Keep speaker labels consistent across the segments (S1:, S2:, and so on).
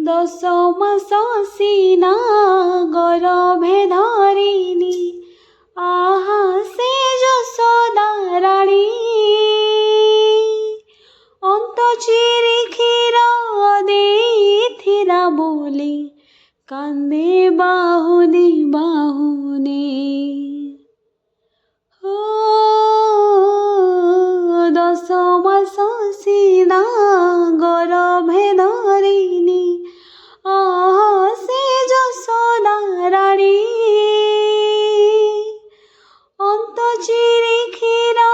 S1: ଦଶ ମାସ ସିନା ଗର୍ଭେ ଧରିନି, ଆହା ସେ ଯଶୋଦା ରାଣୀ। ଅନ୍ତ ଚିରି କ୍ଷୀର ଦେଇଥିଲା ବୋଲି କାନ୍ଦେ ବାହୁନି ବାହୁନି। ଦଶ ମାସ ସିନା ଗର୍ଭେ ଧରିନି, ଆହା ସେ ଯଶୋଦା ରାଣୀ। ଅନ୍ତ ଚିରି କ୍ଷୀର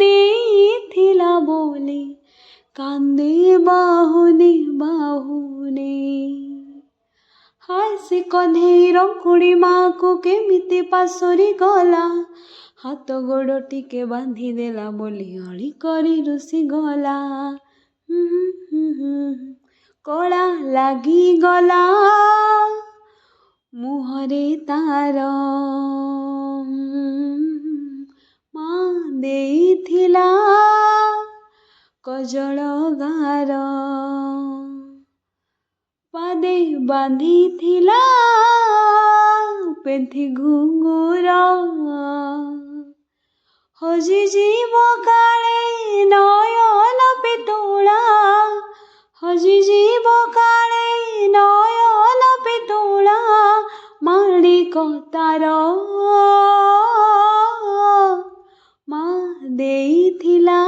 S1: ଦେଇଥିଲା ବୋଲି କାନ୍ଦେ ବାହୁନି ବାହୁନି। ହାୟ ସେ କନ୍ହେଇ ରଙ୍କୁଣୀ ମାକୁ କେମିତି ପାଶୋରି ଗଲା, ହାତ ଗୋଡ଼ ଟିକେ ବାନ୍ଧି ଦେଲା ବୋଲି ଅଳି କରି ରୁଷି ଗଲା। କଳା ଲାଗିଗଲା ମୁହଁରେ ତାର, ମା ଦେଇଥିଲା କଜଳ ଗାର। ପାଦେ ବାନ୍ଧିଥିଲା ପେନ୍ଥି ଘୁଙ୍ଗୁର, ହଜିଯିବ କାଳେ ନୟନ ପିତୁଳା, ହଜିଯିବ କାଳେ ନୟନ ପିତୁଳା। ମାଣିକ ତାର ମା ଦେଇଥିଲା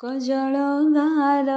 S1: କଜଳ ଗାର।